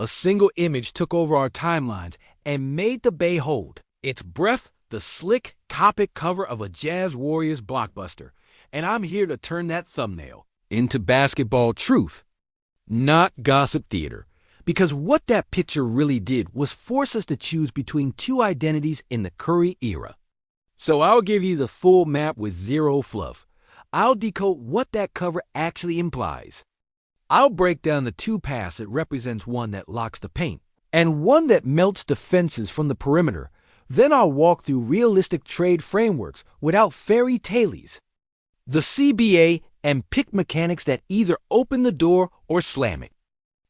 A single image took over our timelines and made the bay hold its breath, the slick Copic cover of a Jazz Warriors blockbuster. And I'm here to turn that thumbnail into basketball truth, not gossip theater. Because what that picture really did was force us to choose between two identities in the Curry era. So I'll give you the full map with zero fluff. I'll decode what that cover actually implies. I'll break down the two paths that represents one that locks the paint and one that melts defenses from the perimeter. Then I'll walk through realistic trade frameworks without fairy tales. The CBA and pick mechanics that either open the door or slam it.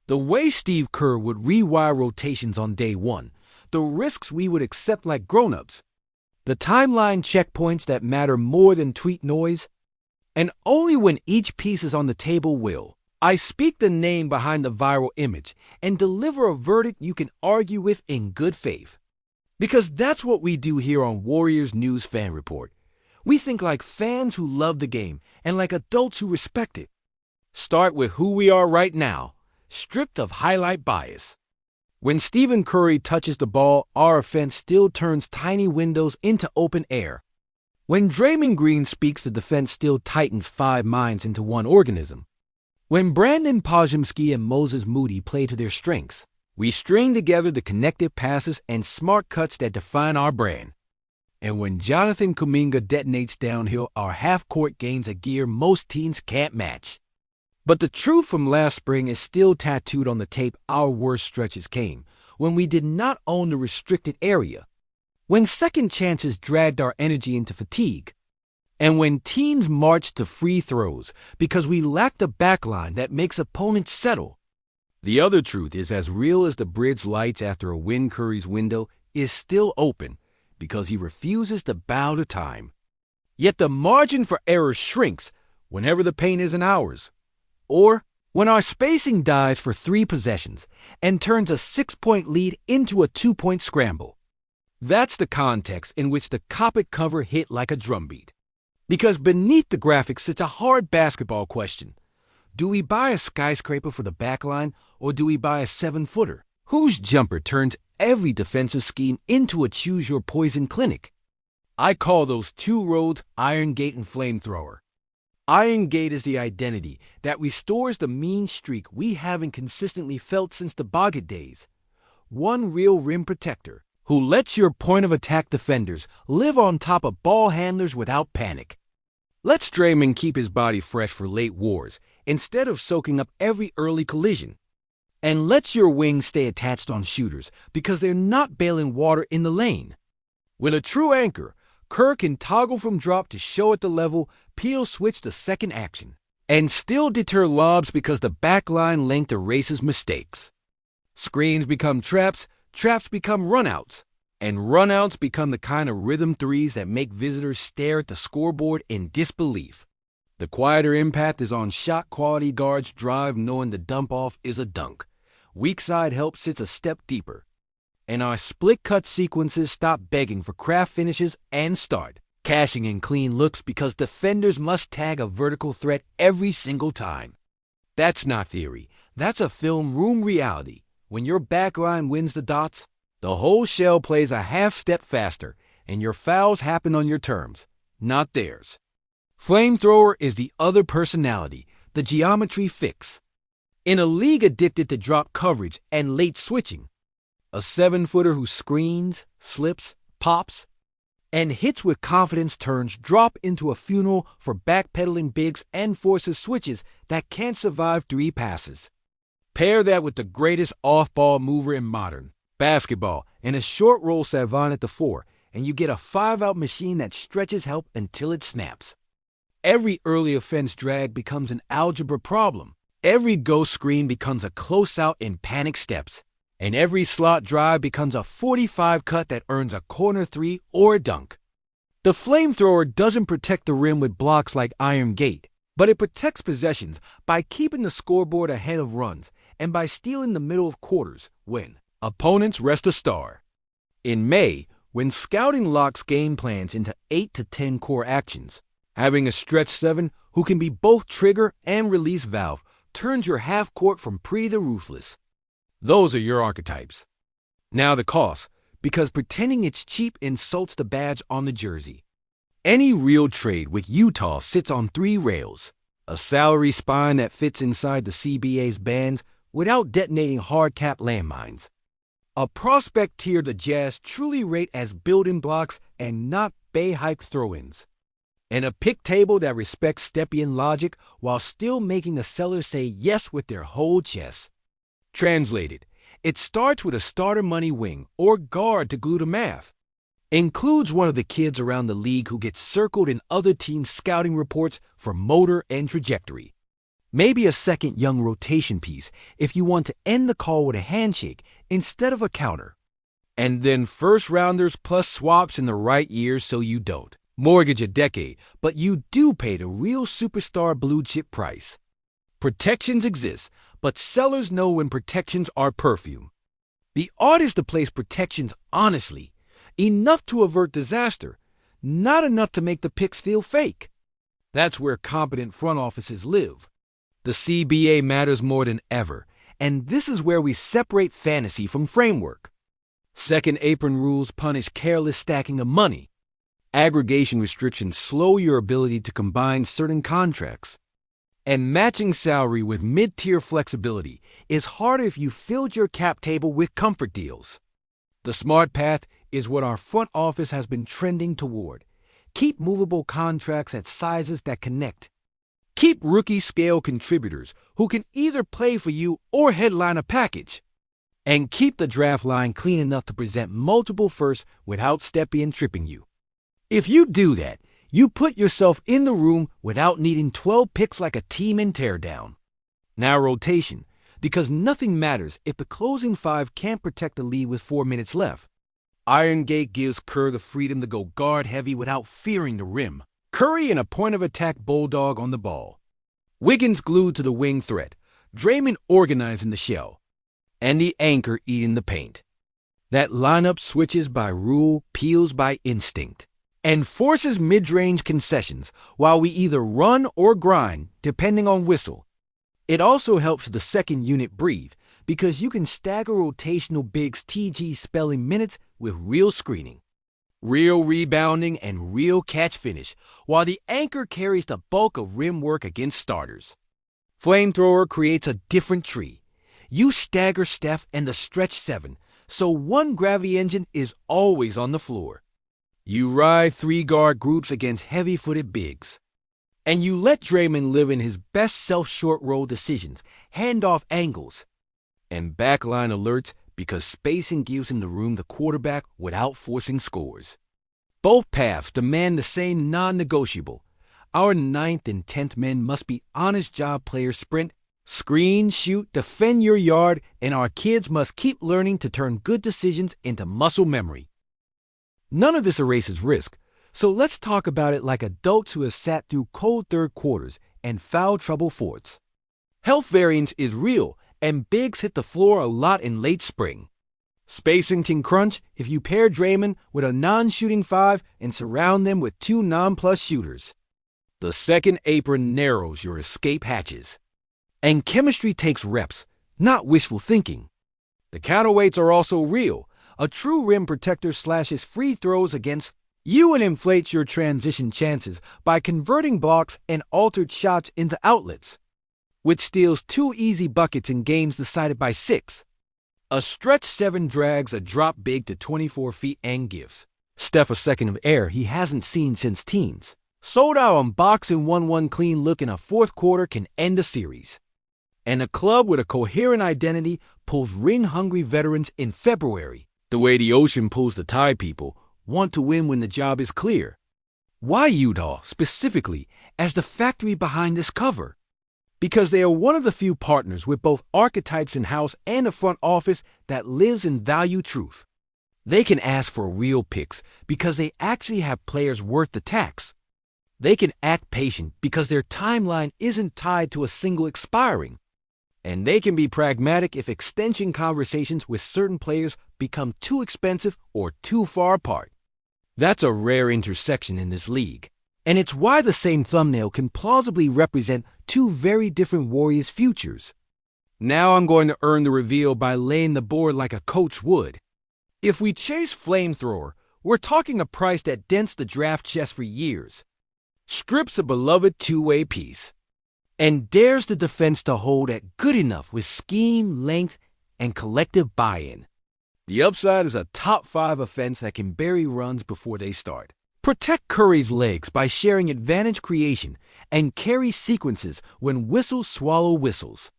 The way Steve Kerr would rewire rotations on day one. The risks we would accept like grown-ups. The timeline checkpoints that matter more than tweet noise. And only when each piece is on the table will I speak the name behind the viral image and deliver a verdict you can argue with in good faith. Because that's what we do here on Warriors News Fan Report. We think like fans who love the game and like adults who respect it. Start with who we are right now, stripped of highlight bias. When Stephen Curry touches the ball, our offense still turns tiny windows into open air. When Draymond Green speaks, the defense still tightens 5 minds into one organism. When Brandon Pajimski and Moses Moody play to their strengths, we string together the connected passes and smart cuts that define our brand. And when Jonathan Kuminga detonates downhill, our half-court gains a gear most teams can't match. But the truth from last spring is still tattooed on the tape. Our worst stretches came when we did not own the restricted area, when second chances dragged our energy into fatigue, and when teams marched to free throws because we lacked a backline that makes opponents settle. The other truth is as real as the bridge lights after a win. Curry's window is still open because he refuses to bow to time. Yet the margin for error shrinks whenever the paint isn't ours, or when our spacing dies for 3 possessions and turns a 6-point lead into a 2-point scramble. That's the context in which the Copic cover hit like a drumbeat. Because beneath the graphics sits a hard basketball question. Do we buy a skyscraper for the backline, or do we buy a 7-footer? Whose jumper turns every defensive scheme into a choose-your-poison clinic? I call those 2 roads Iron Gate and Flamethrower. Iron Gate is the identity that restores the mean streak we haven't consistently felt since the Bogut days. One real rim protector who lets your point-of-attack defenders live on top of ball handlers without panic. Let's Draymond keep his body fresh for late wars instead of soaking up every early collision. And let your wings stay attached on shooters because they're not bailing water in the lane. With a true anchor, Kerr can toggle from drop to show at the level, peel switch to second action, and still deter lobs because the backline length erases mistakes. Screens become traps, traps become runouts, and runouts become the kind of rhythm threes that make visitors stare at the scoreboard in disbelief. The quieter impact is on shot quality. Guards drive knowing the dump-off is a dunk. Weak side help sits a step deeper. And our split-cut sequences stop begging for craft finishes and start cashing in clean looks because defenders must tag a vertical threat every single time. That's not theory. That's a film room reality. When your backline wins the dots, the whole shell plays a half-step faster, and your fouls happen on your terms, not theirs. Flamethrower is the other personality, the geometry fix. In a league addicted to drop coverage and late switching, a 7-footer who screens, slips, pops, and hits with confidence turns drop into a funeral for backpedaling bigs and forces switches that can't survive 3 passes. Pair that with the greatest off-ball mover in modern basketball and a short roll savant at the 4, and you get a 5-out machine that stretches help until it snaps. Every early offense drag becomes an algebra problem. Every ghost screen becomes a close-out in panic steps. And every slot drive becomes a 45 cut that earns a corner 3 or a dunk. The Flamethrower doesn't protect the rim with blocks like Iron Gate, but it protects possessions by keeping the scoreboard ahead of runs and by stealing the middle of quarters when opponents rest a star. In May, when scouting locks game plans into 8 to 10 core actions, having a stretch 7 who can be both trigger and release valve turns your half court from pretty to ruthless. Those are your archetypes. Now the cost, because pretending it's cheap insults the badge on the jersey. Any real trade with Utah sits on 3 rails. A salary spine that fits inside the CBA's bands without detonating hard-cap landmines. A prospect tier the Jazz truly rate as building blocks and not bay-hype throw-ins. And a pick table that respects Stepien logic while still making the seller say yes with their whole chest. Translated, it starts with a starter money wing or guard to glue the math. Includes one of the kids around the league who gets circled in other teams' scouting reports for motor and trajectory. Maybe a second young rotation piece if you want to end the call with a handshake instead of a counter. And then first rounders plus swaps in the right years so you don't mortgage a decade, but you do pay the real superstar blue chip price. Protections exist, but sellers know when protections are perfume. The art is to place protections honestly, enough to avert disaster, not enough to make the picks feel fake. That's where competent front offices live. The CBA matters more than ever, and this is where we separate fantasy from framework. Second apron rules punish careless stacking of money. Aggregation restrictions slow your ability to combine certain contracts. And matching salary with mid-tier flexibility is harder if you filled your cap table with comfort deals. The smart path is what our front office has been trending toward. Keep movable contracts at sizes that connect. Keep rookie-scale contributors who can either play for you or headline a package. And keep the draft line clean enough to present multiple firsts without Stepien tripping you. If you do that, you put yourself in the room without needing 12 picks like a team in teardown. Now rotation, because nothing matters if the closing 5 can't protect the lead with 4 minutes left. Iron Gate gives Kerr the freedom to go guard heavy without fearing the rim. Curry and a point-of-attack bulldog on the ball. Wiggins glued to the wing threat. Draymond organizing the shell. And the anchor eating the paint. That lineup switches by rule, peels by instinct, and forces mid-range concessions while we either run or grind, depending on whistle. It also helps the second unit breathe, because you can stagger rotational bigs TG spelling minutes with real screening, real rebounding, and real catch finish, while the anchor carries the bulk of rim work against starters. Flamethrower creates a different tree. You stagger Steph and the stretch 7, so one gravity engine is always on the floor. You ride 3-guard groups against heavy-footed bigs. And you let Draymond live in his best self-short roll decisions, handoff angles, and backline alerts because spacing gives him the room to quarterback without forcing scores. Both paths demand the same non-negotiable. Our 9th and 10th men must be honest job players sprint, screen, shoot, defend your yard, and our kids must keep learning to turn good decisions into muscle memory. None of this erases risk, so let's talk about it like adults who have sat through cold third quarters and foul trouble fourths. Health variance is real, and bigs hit the floor a lot in late spring. Spacing can crunch if you pair Draymond with a non-shooting 5 and surround them with 2 non-plus shooters. The second apron narrows your escape hatches. And chemistry takes reps, not wishful thinking. The counterweights are also real. A true rim protector slashes free throws against you and inflates your transition chances by converting blocks and altered shots into outlets, which steals 2 easy buckets in games decided by 6. A stretch 7 drags a drop big to 24 feet and gives Steph a second of air he hasn't seen since teens. Sold out on box and 1-1 clean look in a fourth quarter can end a series. And a club with a coherent identity pulls ring-hungry veterans in February, the way the ocean pulls the tide people, want to win when the job is clear. Why Utah, specifically, as the factory behind this cover? Because they are one of the few partners with both archetypes in-house and a front office that lives in value truth. They can ask for real picks because they actually have players worth the tax. They can act patient because their timeline isn't tied to a single expiring. And they can be pragmatic if extension conversations with certain players become too expensive or too far apart. That's a rare intersection in this league. And it's why the same thumbnail can plausibly represent 2 very different Warriors' futures. Now I'm going to earn the reveal by laying the board like a coach would. If we chase Flamethrower, we're talking a price that dents the draft chest for years, strips a beloved two-way piece, and dares the defense to hold at good enough with scheme, length, and collective buy-in. The upside is a top 5 offense that can bury runs before they start. Protect Curry's legs by sharing advantage creation and carry sequences when whistles swallow whistles.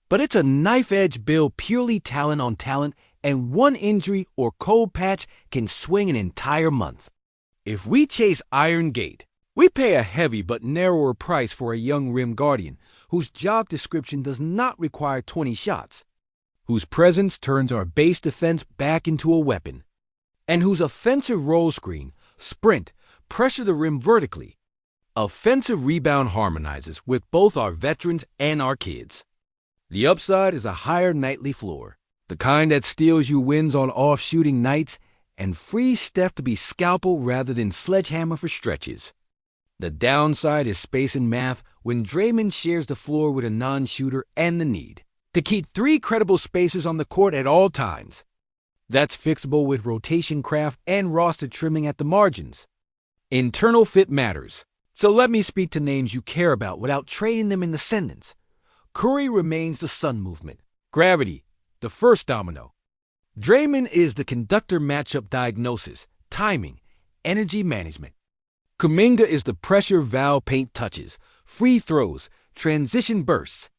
But it's a knife-edge build purely talent on talent, and one injury or cold patch can swing an entire month. If we chase Iron Gate, we pay a heavy but narrower price for a young rim guardian whose job description does not require 20 shots, whose presence turns our base defense back into a weapon, and whose offensive roll screen, sprint, pressure the rim vertically, offensive rebound harmonizes with both our veterans and our kids. The upside is a higher nightly floor, the kind that steals you wins on off-shooting nights and frees Steph to be scalpel rather than sledgehammer for stretches. The downside is space and math when Draymond shares the floor with a non-shooter and the need to keep 3 credible spacers on the court at all times. That's fixable with rotation craft and roster trimming at the margins. Internal fit matters, so let me speak to names you care about without trading them in the sentence. Curry remains the sun movement, gravity, the first domino. Draymond is the conductor matchup diagnosis, timing, energy management. Kuminga is the pressure valve paint touches, free throws, transition bursts.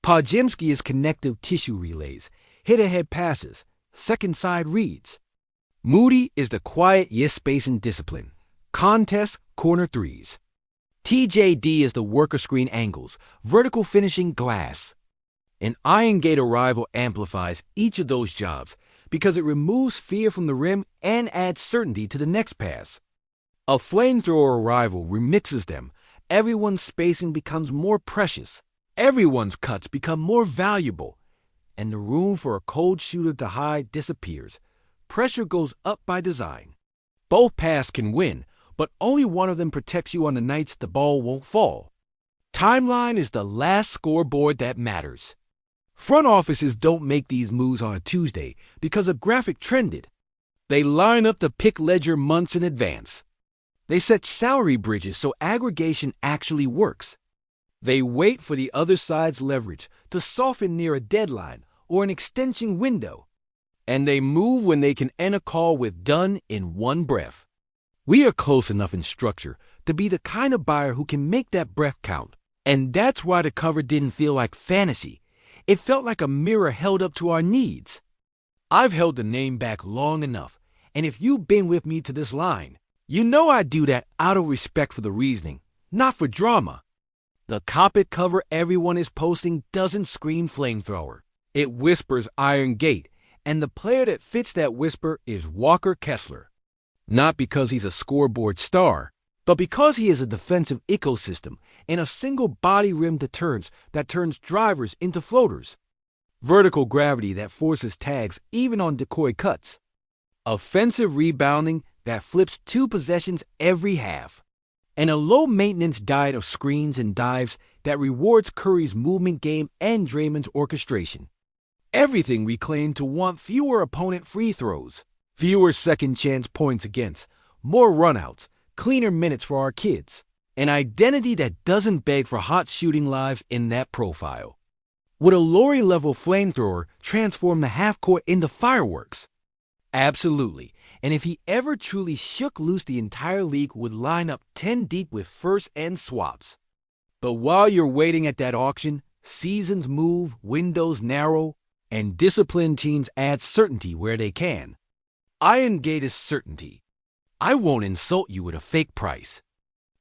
Podziemski is connective tissue relays, hit-ahead passes, second-side reads. Moody is the quiet yes space and discipline, contest, corner threes. TJD is the worker screen angles, vertical finishing glass. An Iron Gate arrival amplifies each of those jobs because it removes fear from the rim and adds certainty to the next pass. A Flamethrower arrival remixes them. Everyone's spacing becomes more precious. Everyone's cuts become more valuable. And the room for a cold shooter to hide disappears. Pressure goes up by design. Both paths can win, but only one of them protects you on the nights the ball won't fall. Timeline is the last scoreboard that matters. Front offices don't make these moves on a Tuesday because a graphic trended. They line up the pick ledger months in advance. They set salary bridges so aggregation actually works. They wait for the other side's leverage to soften near a deadline or an extension window. And they move when they can end a call with done in one breath. We are close enough in structure to be the kind of buyer who can make that breath count. And that's why the cover didn't feel like fantasy. It felt like a mirror held up to our needs. I've held the name back long enough, and if you've been with me to this line, you know I do that out of respect for the reasoning, not for drama. The cop-it cover everyone is posting doesn't scream Flamethrower. It whispers Iron Gate, and the player that fits that whisper is Walker Kessler. Not because he's a scoreboard star, but because he is a defensive ecosystem in a single body rim deterrence that turns drivers into floaters. Vertical gravity that forces tags even on decoy cuts. Offensive rebounding that flips 2 possessions every half. And a low-maintenance diet of screens and dives that rewards Curry's movement game and Draymond's orchestration. Everything we claim to want: fewer opponent free throws, fewer second-chance points against, more runouts, cleaner minutes for our kids. An identity that doesn't beg for hot shooting lives in that profile. Would a Laurie-level Flamethrower transform the half-court into fireworks? Absolutely. And if he ever truly shook loose, the entire league would line up 10 deep with first and swaps. But while you're waiting at that auction, seasons move, windows narrow, and disciplined teams add certainty where they can. Iron Gate is certainty. I won't insult you with a fake price.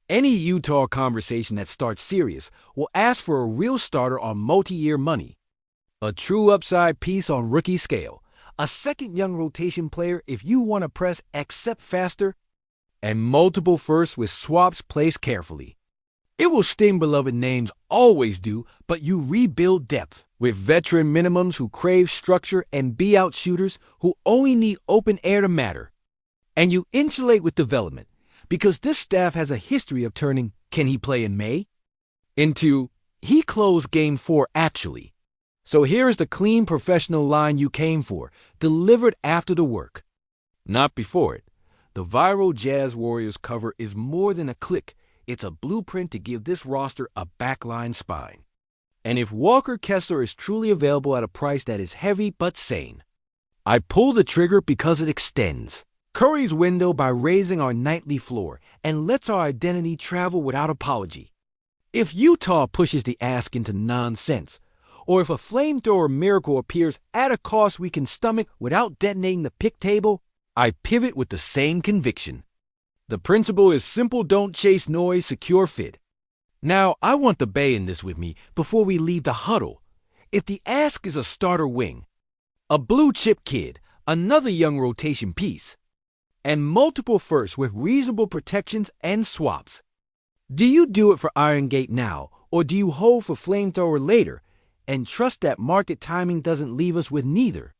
Any Utah conversation that starts serious will ask for a real starter on multi-year money. A true upside piece on rookie scale. A second young rotation player if you want to press accept faster, and multiple firsts with swaps placed carefully. It will sting beloved names, always do, but you rebuild depth with veteran minimums who crave structure and be-out shooters who only need open air to matter. And you insulate with development because this staff has a history of turning "can he play in May?" into "he closed Game 4 actually." So here is the clean professional line you came for, delivered after the work. Not before it. The viral Jazz Warriors cover is more than a click. It's a blueprint to give this roster a backline spine. And if Walker Kessler is truly available at a price that is heavy but sane, I pull the trigger because it extends Curry's window by raising our nightly floor and lets our identity travel without apology. If Utah pushes the ask into nonsense, or if a flamethrower miracle appears at a cost we can stomach without detonating the pick table, I pivot with the same conviction. The principle is simple: don't chase noise, secure fit. Now, I want the Bay in this with me before we leave the huddle. If the ask is a starter wing, a blue chip kid, another young rotation piece, and multiple firsts with reasonable protections and swaps, do you do it for Iron Gate now, or do you hold for Flamethrower later and trust that market timing doesn't leave us with neither?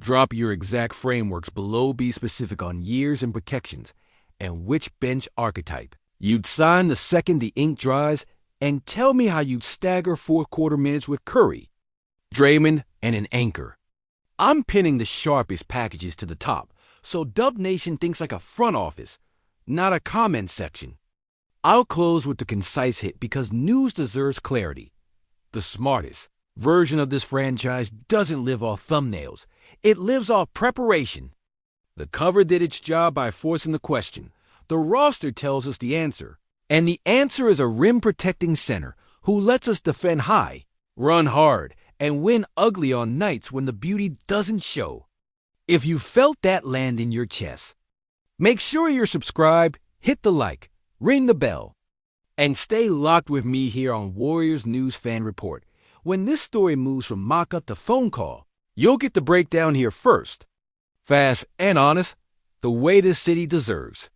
Drop your exact frameworks below. Be specific on years and protections and which bench archetype you'd sign the second the ink dries, and tell me how you'd stagger fourth quarter minutes with Curry, Draymond, and an anchor. I'm pinning the sharpest packages to the top, so Dub Nation thinks like a front office, not a comment section. I'll close with the concise hit because news deserves clarity. The smartest version of this franchise doesn't live off thumbnails. It lives off preparation. The cover did its job by forcing the question. The roster tells us the answer. And the answer is a rim-protecting center who lets us defend high, run hard, and win ugly on nights when the beauty doesn't show. If you felt that land in your chest, make sure you're subscribed, hit the like, ring the bell, and stay locked with me here on Warriors News Fan Report. When this story moves from mock-up to phone call, you'll get the breakdown here first. Fast and honest, the way this city deserves.